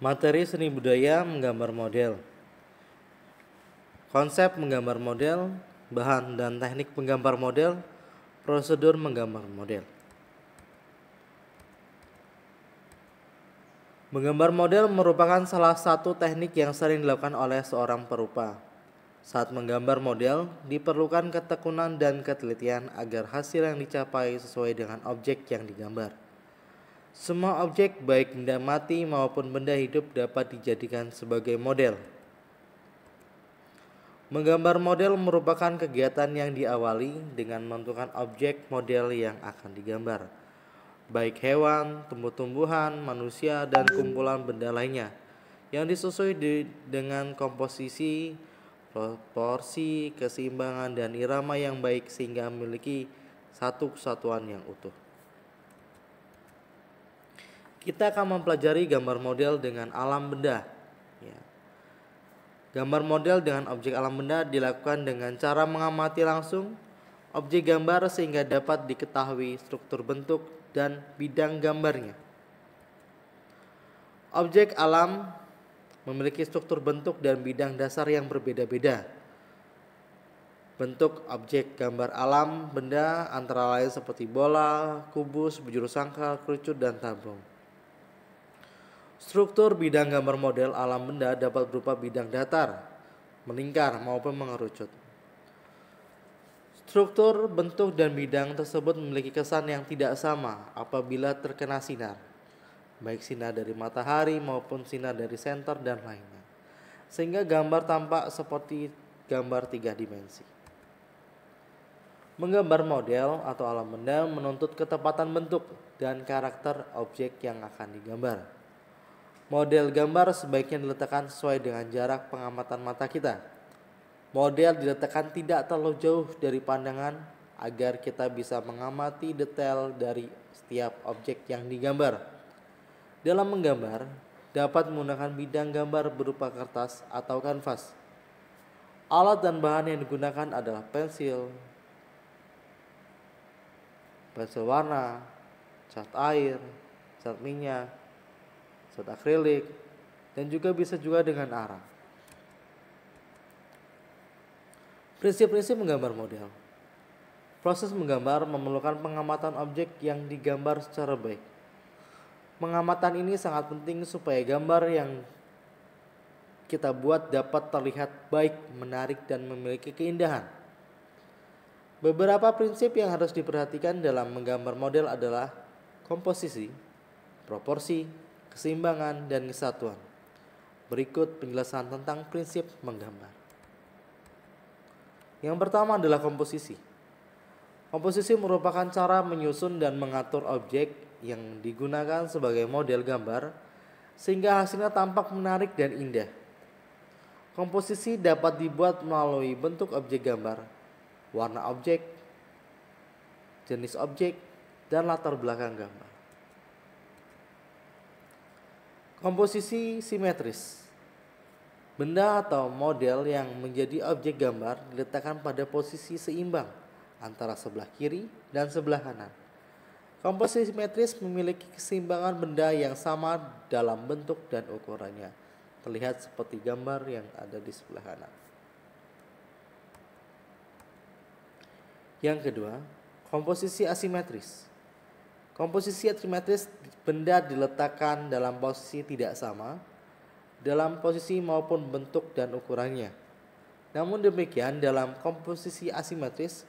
Materi seni budaya menggambar model. Konsep menggambar model, bahan dan teknik menggambar model, prosedur menggambar model. Menggambar model merupakan salah satu teknik yang sering dilakukan oleh seorang perupa. Saat menggambar model, diperlukan ketekunan dan ketelitian agar hasil yang dicapai sesuai dengan objek yang digambar. Semua objek, baik benda mati maupun benda hidup, dapat dijadikan sebagai model. Menggambar model merupakan kegiatan yang diawali dengan menentukan objek model yang akan digambar, baik hewan, tumbuh-tumbuhan, manusia, dan kumpulan benda lainnya, yang disusun dengan komposisi, proporsi, keseimbangan, dan irama yang baik sehingga memiliki satu kesatuan yang utuh. Kita akan mempelajari gambar model dengan alam benda. Gambar model dengan objek alam benda dilakukan dengan cara mengamati langsung objek gambar sehingga dapat diketahui struktur bentuk dan bidang gambarnya. Objek alam memiliki struktur bentuk dan bidang dasar yang berbeda-beda. Bentuk objek gambar alam benda antara lain seperti bola, kubus, bujur sangkal, kerucut, dan tabung. Struktur bidang gambar model alam benda dapat berupa bidang datar, melingkar, maupun mengerucut. Struktur, bentuk, dan bidang tersebut memiliki kesan yang tidak sama apabila terkena sinar, baik sinar dari matahari maupun sinar dari senter dan lainnya, sehingga gambar tampak seperti gambar 3 dimensi. Menggambar model atau alam benda menuntut ketepatan bentuk dan karakter objek yang akan digambar. Model gambar sebaiknya diletakkan sesuai dengan jarak pengamatan mata kita. Model diletakkan tidak terlalu jauh dari pandangan agar kita bisa mengamati detail dari setiap objek yang digambar. Dalam menggambar, dapat menggunakan bidang gambar berupa kertas atau kanvas. Alat dan bahan yang digunakan adalah pensil warna, cat air, cat minyak, cat akrilik, dan juga bisa dengan arang. Prinsip-prinsip menggambar model. Proses menggambar memerlukan pengamatan objek yang digambar secara baik. Pengamatan ini sangat penting supaya gambar yang kita buat dapat terlihat baik, menarik, dan memiliki keindahan. Beberapa prinsip yang harus diperhatikan dalam menggambar model adalah komposisi, proporsi, keseimbangan, dan kesatuan. Berikut penjelasan tentang prinsip menggambar. Yang pertama adalah komposisi. Komposisi merupakan cara menyusun dan mengatur objek yang digunakan sebagai model gambar sehingga hasilnya tampak menarik dan indah. Komposisi dapat dibuat melalui bentuk objek gambar, warna objek, jenis objek, dan latar belakang gambar. Komposisi simetris. Benda atau model yang menjadi objek gambar diletakkan pada posisi seimbang antara sebelah kiri dan sebelah kanan. Komposisi simetris memiliki keseimbangan benda yang sama dalam bentuk dan ukurannya. Terlihat seperti gambar yang ada di sebelah kanan. Yang kedua, komposisi asimetris. Komposisi asimetris, benda diletakkan dalam posisi tidak sama dalam posisi maupun bentuk dan ukurannya. Namun demikian, dalam komposisi asimetris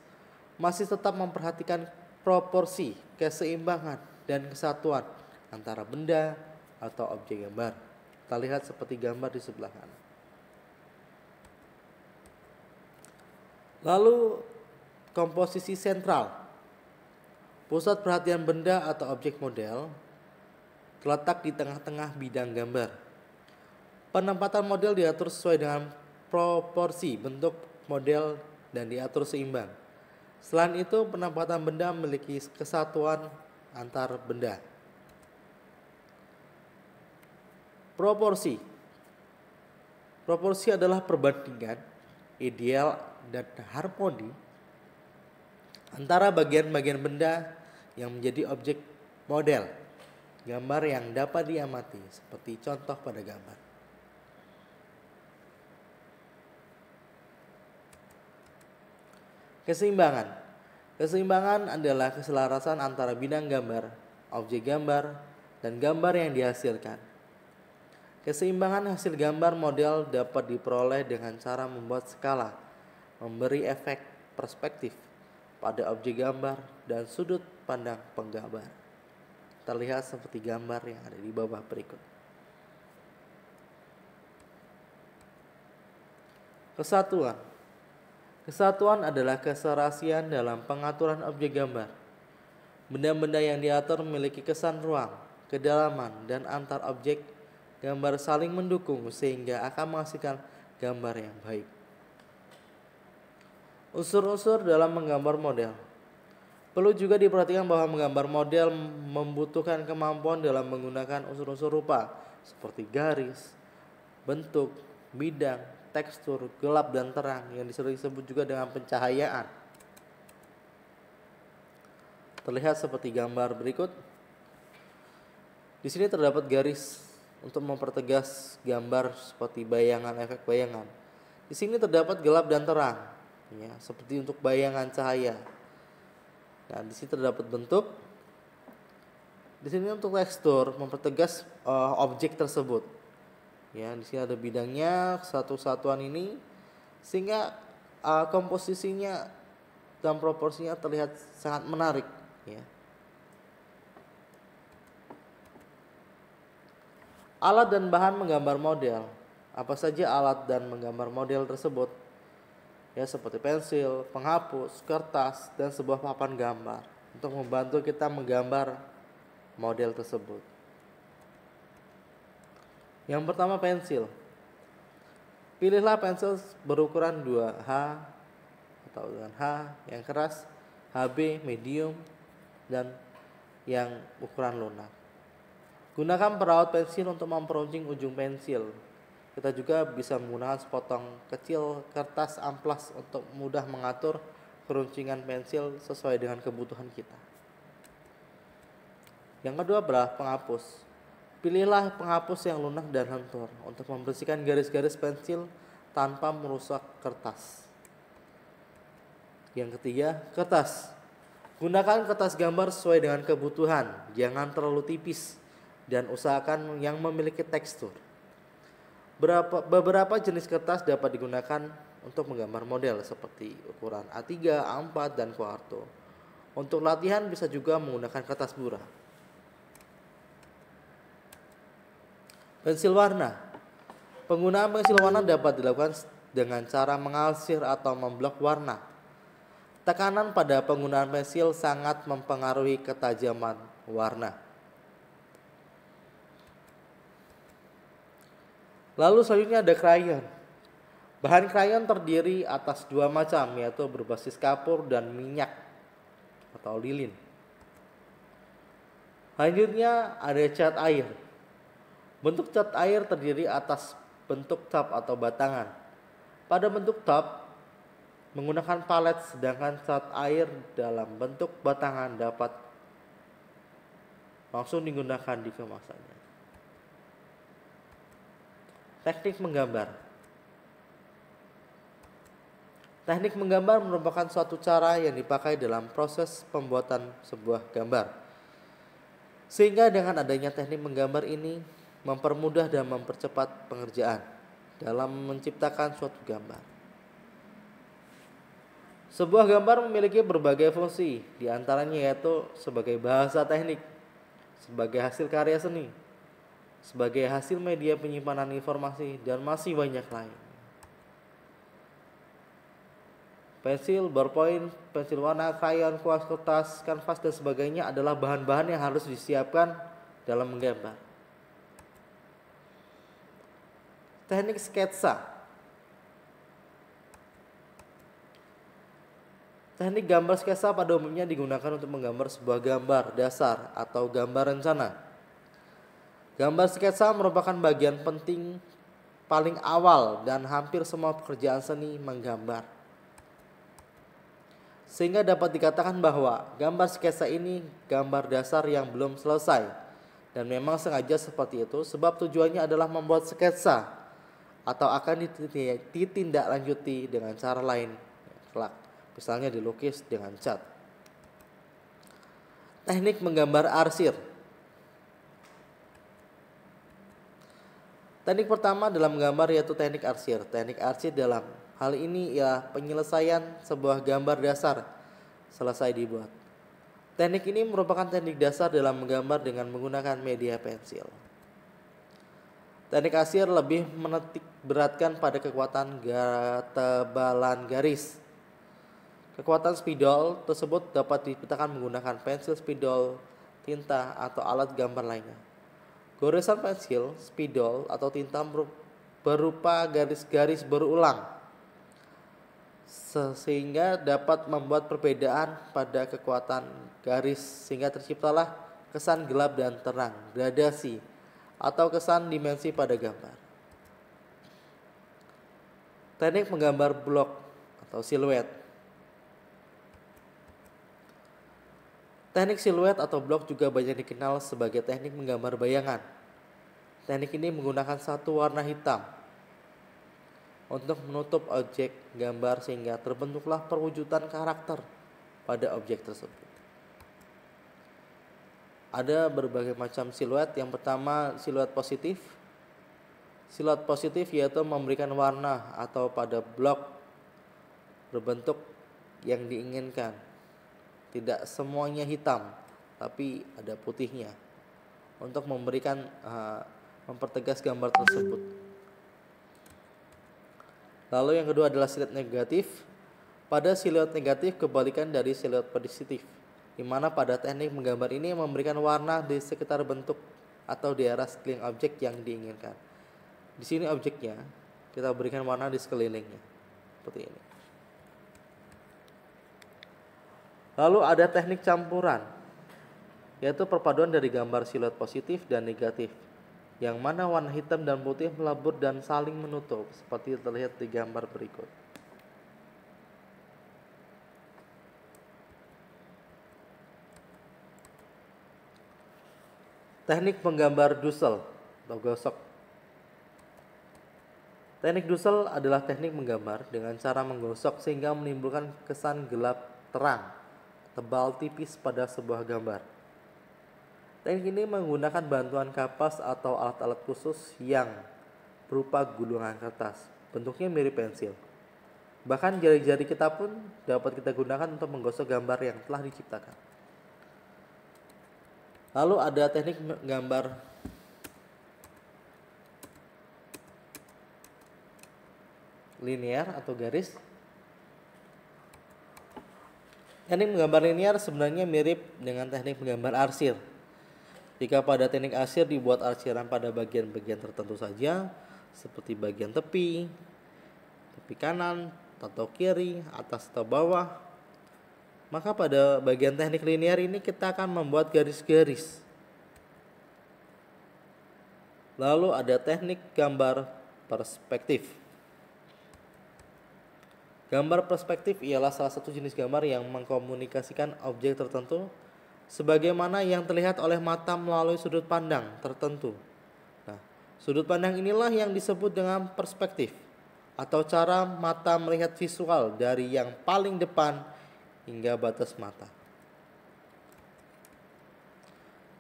masih tetap memperhatikan proporsi, keseimbangan, dan kesatuan antara benda atau objek gambar. Kita lihat seperti gambar di sebelah kanan. Lalu komposisi sentral. Pusat perhatian benda atau objek model terletak di tengah-tengah bidang gambar. Penempatan model diatur sesuai dengan proporsi bentuk model dan diatur seimbang. Selain itu, penempatan benda memiliki kesatuan antar benda. Proporsi. Proporsi adalah perbandingan ideal dan harmoni antara bagian-bagian benda yang menjadi objek model. gambar yang dapat diamati seperti contoh pada gambar. Keseimbangan. Keseimbangan adalah keselarasan antara bidang gambar, objek gambar, dan gambar yang dihasilkan. Keseimbangan hasil gambar model dapat diperoleh dengan cara membuat skala, memberi efek perspektif pada objek gambar dan sudut pandang penggambar. Terlihat seperti gambar yang ada di bawah berikut. Kesatuan. Kesatuan adalah keserasian dalam pengaturan objek gambar. Benda-benda yang diatur memiliki kesan ruang, kedalaman, dan antar objek gambar saling mendukung sehingga akan menghasilkan gambar yang baik. Unsur-unsur dalam menggambar model. Perlu juga diperhatikan bahwa menggambar model membutuhkan kemampuan dalam menggunakan unsur-unsur rupa seperti garis, bentuk, bidang, tekstur, gelap dan terang yang sering disebut juga dengan pencahayaan. Terlihat seperti gambar berikut. Di sini terdapat garis untuk mempertegas gambar seperti bayangan, efek bayangan. Di sini terdapat gelap dan terang, ya, seperti untuk bayangan cahaya. Nah, di sini terdapat bentuk. Di sini untuk tekstur mempertegas objek tersebut. Ya, di sini ada bidangnya, satu satuan ini, sehingga komposisinya dan proporsinya terlihat sangat menarik. Ya. Alat dan bahan menggambar model. Apa saja alat dan menggambar model tersebut? Ya, seperti pensil, penghapus, kertas, dan sebuah papan gambar untuk membantu kita menggambar model tersebut. Yang pertama, pensil. Pilihlah pensil berukuran 2H atau dengan H yang keras, HB medium, dan yang ukuran lunak. Gunakan perawat pensil untuk memperuncing ujung pensil. Kita juga bisa menggunakan sepotong kecil kertas amplas untuk mudah mengatur keruncingan pensil sesuai dengan kebutuhan kita. Yang kedua adalah penghapus. Pilihlah penghapus yang lunak dan lentur untuk membersihkan garis-garis pensil tanpa merusak kertas. Yang ketiga, kertas. Gunakan kertas gambar sesuai dengan kebutuhan, jangan terlalu tipis, dan usahakan yang memiliki tekstur. Beberapa jenis kertas dapat digunakan untuk menggambar model seperti ukuran A3, A4, dan kuarto. Untuk latihan bisa juga menggunakan kertas murah. Pensil warna. Penggunaan pensil warna dapat dilakukan dengan cara mengalsir atau memblok warna. Tekanan pada penggunaan pensil sangat mempengaruhi ketajaman warna. Lalu selanjutnya ada krayon. Bahan krayon terdiri atas dua macam, yaitu berbasis kapur dan minyak atau lilin. Selanjutnya ada cat air. Bentuk cat air terdiri atas bentuk tab atau batangan. Pada bentuk tab menggunakan palet, sedangkan cat air dalam bentuk batangan dapat langsung digunakan di kemasannya. Teknik menggambar. Teknik menggambar merupakan suatu cara yang dipakai dalam proses pembuatan sebuah gambar. Sehingga dengan adanya teknik menggambar ini mempermudah dan mempercepat pengerjaan dalam menciptakan suatu gambar. Sebuah gambar memiliki berbagai fungsi, di antaranya yaitu sebagai bahasa teknik, sebagai hasil karya seni, sebagai hasil media penyimpanan informasi, dan masih banyak lain. Pensil, ballpoint, pensil warna, krayon, kuas, kertas, kanvas, dan sebagainya adalah bahan-bahan yang harus disiapkan dalam menggambar. Teknik sketsa. Teknik gambar sketsa pada umumnya digunakan untuk menggambar sebuah gambar dasar atau gambar rencana. Gambar sketsa merupakan bagian penting paling awal dan hampir semua pekerjaan seni menggambar. Sehingga dapat dikatakan bahwa gambar sketsa ini gambar dasar yang belum selesai Dan memang sengaja seperti itu sebab tujuannya adalah membuat sketsa atau akan ditindaklanjuti dengan cara lain kelak. Misalnya dilukis dengan cat. Teknik menggambar arsir. Teknik pertama dalam menggambar yaitu teknik arsir. Teknik arsir dalam hal ini ialah penyelesaian sebuah gambar dasar selesai dibuat. Teknik ini merupakan teknik dasar dalam menggambar dengan menggunakan media pensil. Teknik arsir lebih menitik beratkan pada kekuatan tebalan garis. Kekuatan spidol tersebut dapat dipetakan menggunakan pensil spidol, tinta, atau alat gambar lainnya. Goresan pensil, spidol, atau tinta berupa garis-garis berulang sehingga dapat membuat perbedaan pada kekuatan garis sehingga terciptalah kesan gelap dan terang, gradasi, atau kesan dimensi pada gambar. Teknik menggambar blok atau siluet. Teknik siluet atau blok juga banyak dikenal sebagai teknik menggambar bayangan. Teknik ini menggunakan satu warna hitam untuk menutup objek gambar sehingga terbentuklah perwujudan karakter pada objek tersebut. Ada berbagai macam siluet. Yang pertama, siluet positif. Siluet positif yaitu memberikan warna atau pada blok berbentuk yang diinginkan. Tidak semuanya hitam, tapi ada putihnya untuk memberikan mempertegas gambar tersebut. Lalu yang kedua adalah siluet negatif. Pada siluet negatif kebalikan dari siluet positif, di mana pada teknik menggambar ini memberikan warna di sekitar bentuk atau di area sekeliling objek yang diinginkan. Di sini objeknya kita berikan warna di sekelilingnya, seperti ini. Lalu ada teknik campuran, yaitu perpaduan dari gambar siluet positif dan negatif, yang mana warna hitam dan putih melebur dan saling menutup seperti terlihat di gambar berikut. Teknik menggambar dusel atau gosok. Teknik dusel adalah teknik menggambar dengan cara menggosok sehingga menimbulkan kesan gelap terang, tebal tipis pada sebuah gambar. Teknik ini menggunakan bantuan kapas atau alat-alat khusus yang berupa gulungan kertas. Bentuknya mirip pensil. Bahkan jari-jari kita pun dapat kita gunakan untuk menggosok gambar yang telah diciptakan. Lalu ada teknik menggambar linear atau garis. Teknik menggambar linear sebenarnya mirip dengan teknik menggambar arsir. Jika pada teknik arsir dibuat arsiran pada bagian-bagian tertentu saja, seperti bagian tepi kanan atau kiri, atas atau bawah, maka pada bagian teknik linear ini kita akan membuat garis-garis. Lalu ada teknik gambar perspektif. Gambar perspektif ialah salah satu jenis gambar yang mengkomunikasikan objek tertentu sebagaimana yang terlihat oleh mata melalui sudut pandang tertentu. Nah, sudut pandang inilah yang disebut dengan perspektif atau cara mata melihat visual dari yang paling depan hingga batas mata.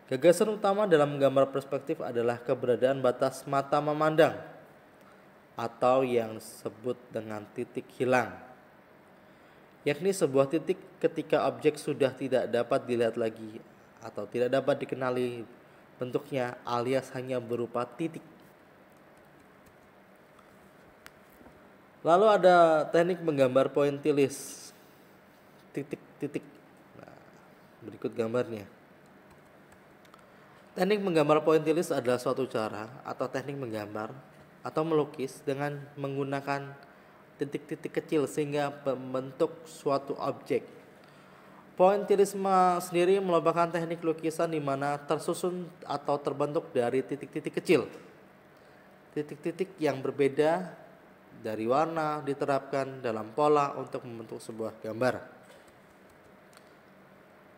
Gagasan utama dalam menggambar perspektif adalah keberadaan batas mata memandang atau yang disebut dengan titik hilang, yakni sebuah titik ketika objek sudah tidak dapat dilihat lagi atau tidak dapat dikenali bentuknya alias hanya berupa titik. Lalu ada teknik menggambar pointillis, titik-titik. Nah, berikut gambarnya. Teknik menggambar pointillis adalah suatu cara atau teknik menggambar atau melukis dengan menggunakan titik-titik kecil sehingga membentuk suatu objek. Pointillisme sendiri merupakan teknik lukisan di mana tersusun atau terbentuk dari titik-titik kecil. Titik-titik yang berbeda dari warna diterapkan dalam pola untuk membentuk sebuah gambar.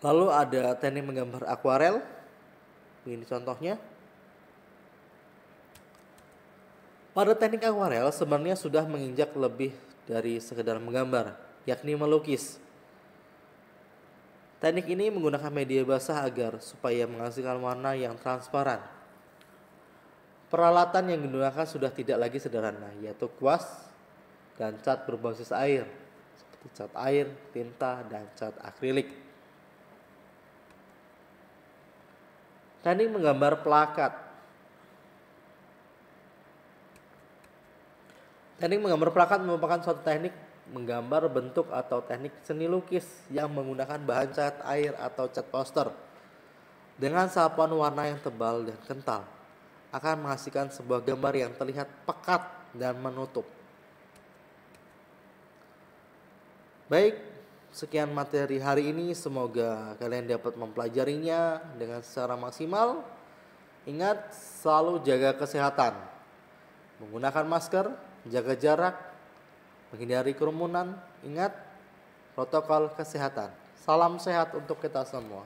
Lalu ada teknik menggambar akuarel. Ini contohnya. Pada teknik akuarel sebenarnya sudah menginjak lebih dari sekedar menggambar, yakni melukis. Teknik ini menggunakan media basah agar supaya menghasilkan warna yang transparan. Peralatan yang digunakan sudah tidak lagi sederhana, yaitu kuas dan cat berbasis air, seperti cat air, tinta, dan cat akrilik. Teknik menggambar plakat. Teknik menggambar plakat merupakan suatu teknik menggambar bentuk atau teknik seni lukis yang menggunakan bahan cat air atau cat poster. Dengan sapuan warna yang tebal dan kental, akan menghasilkan sebuah gambar yang terlihat pekat dan menutup. Baik, sekian materi hari ini. Semoga kalian dapat mempelajarinya dengan secara maksimal. Ingat, selalu jaga kesehatan. Menggunakan masker, jaga jarak, menghindari kerumunan. Ingat protokol kesehatan. Salam sehat untuk kita semua.